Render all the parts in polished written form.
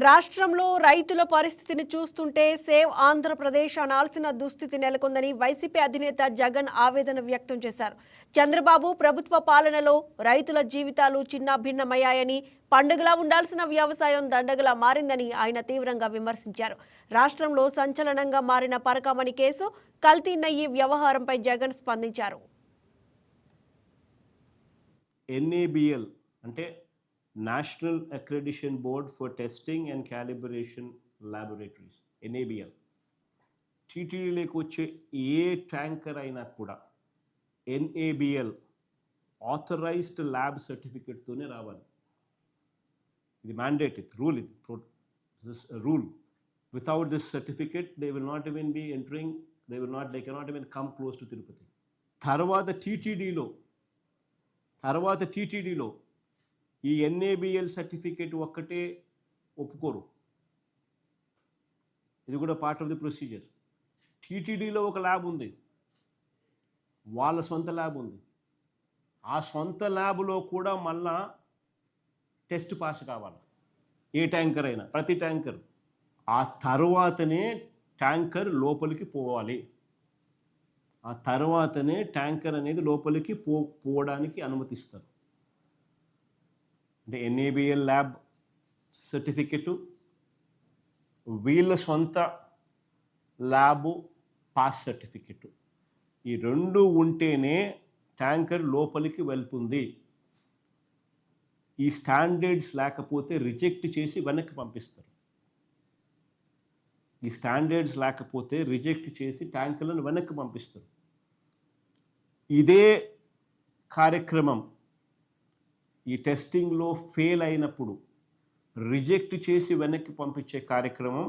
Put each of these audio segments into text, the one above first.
రాష్ట్రంలో రైతుల పరిస్థితిని చూస్తుంటే సేవ్ ఆంధ్రప్రదేశ్ అనాల్సిన దుస్థితి నెలకొందని వైసీపీ అధినేత జగన్ ఆవేదన వ్యక్తం చేశారు. చంద్రబాబు ప్రభుత్వ పాలనలో రైతుల జీవితాలు చిన్నాభిన్నమయ్యాయని, పండుగలా ఉండాల్సిన వ్యవసాయం దండగలా మారిందని ఆయన తీవ్రంగా విమర్శించారు. రాష్ట్రంలో సంచలనంగా మారిన పరకామణి కేసు, కల్తీ నెయ్యి వ్యవహారంపై జగన్ స్పందించారు. NABL అంటే national accreditation board for testing and calibration laboratories, NABL. టీటీడీలోకి వచ్చే ఏ ట్యాంకర్ అయినా కూడా NABL ఆథరైజ్డ్ ల్యాబ్ సర్టిఫికేట్తోనే రావాలి. ఇది మ్యాండేట్, ఇది రూల్, ఇది rule. Without this certificate they will not even be entering, they cannot even come close to Tirupati. తర్వాత టీటీడీలో ఈ NABL సర్టిఫికేట్ ఒక్కటే ఒప్పుకోరు. ఇది కూడా పార్ట్ ఆఫ్ ది ప్రొసీజర్. టీటీడీలో ఒక ల్యాబ్ ఉంది, వాళ్ళ సొంత ల్యాబ్ ఉంది. ఆ సొంత ల్యాబ్లో కూడా మళ్ళా టెస్ట్ పాస్ కావాలి, ఏ ట్యాంకర్ అయినా, ప్రతి ట్యాంకర్. ఆ తర్వాతనే ట్యాంకర్ లోపలికి పోవాలి. ఆ తర్వాతనే ట్యాంకర్ అనేది లోపలికి పోవడానికి అనుమతిస్తారు. అంటే NABL ల్యాబ్ సర్టిఫికెటు, వీళ్ళ సొంత ల్యాబు పాస్ సర్టిఫికెటు, ఈ రెండు ఉంటేనే ట్యాంకర్ లోపలికి వెళ్తుంది. ఈ స్టాండర్డ్స్ లేకపోతే రిజెక్ట్ చేసి వెనక్కి పంపిస్తారు. ఈ స్టాండర్డ్స్ లేకపోతే రిజెక్ట్ చేసి ట్యాంకర్లను వెనక్కి పంపిస్తారు. ఇదే కార్యక్రమం ఈ టెస్టింగ్లో ఫెయిల్ అయినప్పుడు రిజెక్ట్ చేసి వెనక్కి పంపించే కార్యక్రమం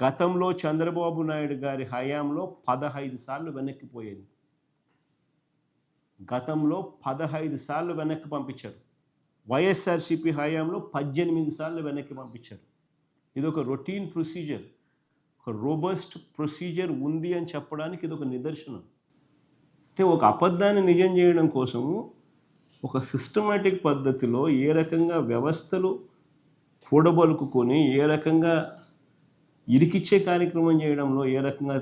గతంలో చంద్రబాబు నాయుడు గారి హయాంలో 15 సార్లు వెనక్కిపోయేది. గతంలో 15 సార్లు వెనక్కి పంపించారు. వైఎస్ఆర్సీపీ హయాంలో 18 సార్లు వెనక్కి పంపించారు. ఇది ఒక రొటీన్ ప్రొసీజర్, ఒక రోబస్ట్ ప్రొసీజర్ ఉంది అని చెప్పడానికి ఇది ఒక నిదర్శనం. అంటే ఒక అబద్ధాన్ని నిజం చేయడం కోసము ఒక సిస్టమేటిక్ పద్ధతిలో ఏ రకంగా వ్యవస్థలు కూడబలుకుని, ఏ రకంగా ఇరికిచ్చే కార్యక్రమం చేయడంలో ఏ రకంగా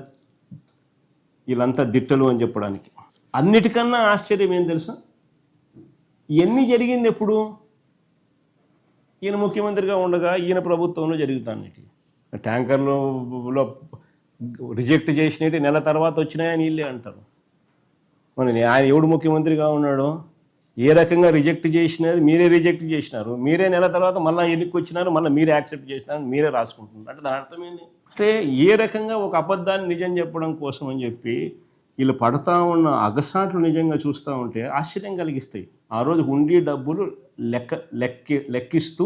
వీళ్ళంతా దిట్టలు అని చెప్పడానికి. అన్నిటికన్నా ఆశ్చర్యం ఏం తెలుసా, ఇవన్నీ జరిగింది ఎప్పుడు? ఈయన ముఖ్యమంత్రిగా ఉండగా, ఈయన ప్రభుత్వంలో జరుగుతాయి. ట్యాంకర్లో రిజెక్ట్ చేసినట్టు నెల తర్వాత వచ్చినాయని వీళ్ళే అంటారు. మన ఆయన ఎవడు ముఖ్యమంత్రిగా ఉన్నాడో, ఏ రకంగా రిజెక్ట్ చేసినది మీరే రిజెక్ట్ చేసినారు, మీరే నెల తర్వాత మళ్ళీ ఎన్నికకి వచ్చినారు, మళ్ళీ మీరే యాక్సెప్ట్ చేసినారు, మీరే రాసుకుంటున్నారు. అంటే దాని అర్థం ఏంటి? అంటే ఏ రకంగా ఒక అబద్ధాన్ని నిజం చెప్పడం కోసం అని చెప్పి వీళ్ళు పడతా ఉన్న అగసాట్లు నిజంగా చూస్తూ ఉంటే ఆశ్చర్యం కలిగిస్తాయి. ఆ రోజు హుండీ డబ్బులు లెక్కిస్తూ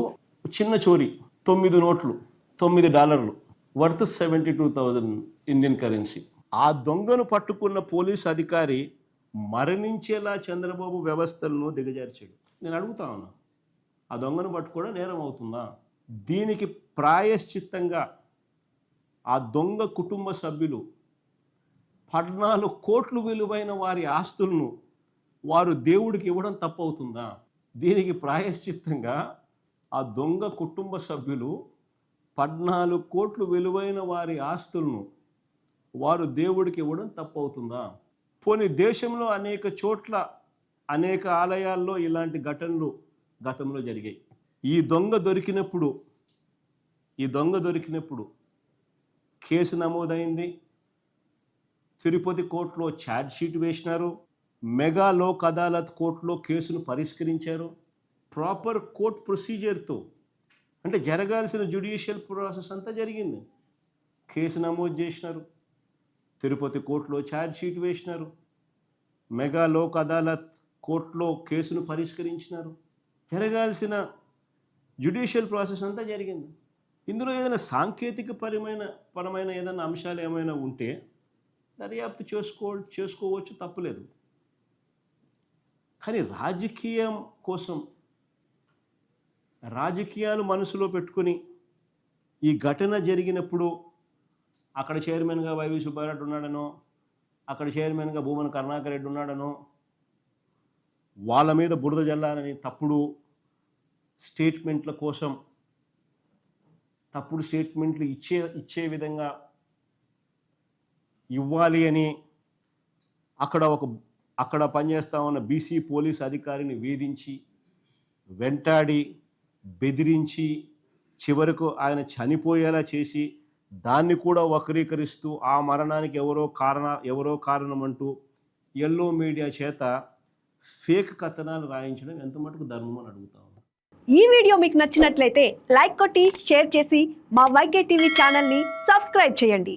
చిన్న చోరీ, 9 నోట్లు, $9 వర్త్ 72,000 ఇండియన్ కరెన్సీ. ఆ దొంగను పట్టుకున్న పోలీసు అధికారి మరణించేలా చంద్రబాబు వ్యవస్థలను దిగజార్చాడు. నేను అడుగుతా ఉన్నా, ఆ దొంగను పట్టుకోవడం నేరం అవుతుందా? దీనికి ప్రాయశ్చిత్తంగా ఆ దొంగ కుటుంబ సభ్యులు 14 కోట్లు విలువైన వారి ఆస్తులను వారు దేవుడికి ఇవ్వడం తప్పవుతుందా? దీనికి ప్రాయశ్చిత్తంగా ఆ దొంగ కుటుంబ సభ్యులు 14 కోట్లు విలువైన వారి ఆస్తులను వారు దేవుడికి ఇవ్వడం తప్పవుతుందా? పోనీ దేశంలో అనేక చోట్ల, అనేక ఆలయాల్లో ఇలాంటి ఘటనలు గతంలో జరిగాయి. ఈ దొంగ దొరికినప్పుడు కేసు నమోదైంది. తిరుపతి కోర్టులో ఛార్జ్ షీట్ వేసినారు. మెగా లోక్ అదాలత్ కోర్టులో కేసును పరిష్కరించారు. ప్రాపర్ కోర్ట్ ప్రొసీజర్తో, అంటే జరగాల్సిన జ్యుడిషియల్ ప్రాసెస్ అంతా జరిగింది. కేసు నమోదు చేసినారు, తిరుపతి కోర్టులో ఛార్జ్ షీట్ వేసినారు, మెగా లోక్ అదాలత్ కోర్టులో కేసును పరిష్కరించినారు. జరగాల్సిన జ్యుడిషియల్ ప్రాసెస్ అంతా జరిగింది. ఇందులో ఏదైనా సాంకేతిక పరమైన ఏదైనా అంశాలు ఏమైనా ఉంటే దర్యాప్తు చేసుకోవచ్చు, తప్పులేదు. కానీ రాజకీయం కోసం, రాజకీయాలు మనసులో పెట్టుకొని ఈ ఘటన జరిగినప్పుడు అక్కడ చైర్మన్గా వైవి సుబ్బారెడ్డి ఉన్నాడనో, అక్కడ చైర్మన్గా భూమన కరుణాకర్ రెడ్డి ఉన్నాడనో, వాళ్ళ మీద బురద జల్లాలని తప్పుడు స్టేట్మెంట్ల కోసం తప్పుడు స్టేట్మెంట్లు ఇచ్చే విధంగా ఇవ్వాలి అని అక్కడ పనిచేస్తా ఉన్న బీసీ పోలీస్ అధికారిని వేధించి వెంటాడి బెదిరించి చివరకు ఆయన చనిపోయేలా చేసి దాన్ని కూడా వక్రీకరిస్తూ ఆ మరణానికి ఎవరో కారణం అంటూ ఎల్లో మీడియా చేత ఫేక్ కథనాలు రాయించడం ఎంత మటుకు ధర్మం అని అడుగుతా ఉన్నాను. ఈ వీడియో మీకు నచ్చినట్లయితే లైక్ కొట్టి షేర్ చేసి మా వైకే టీవీ ఛానల్ని సబ్స్క్రైబ్ చేయండి.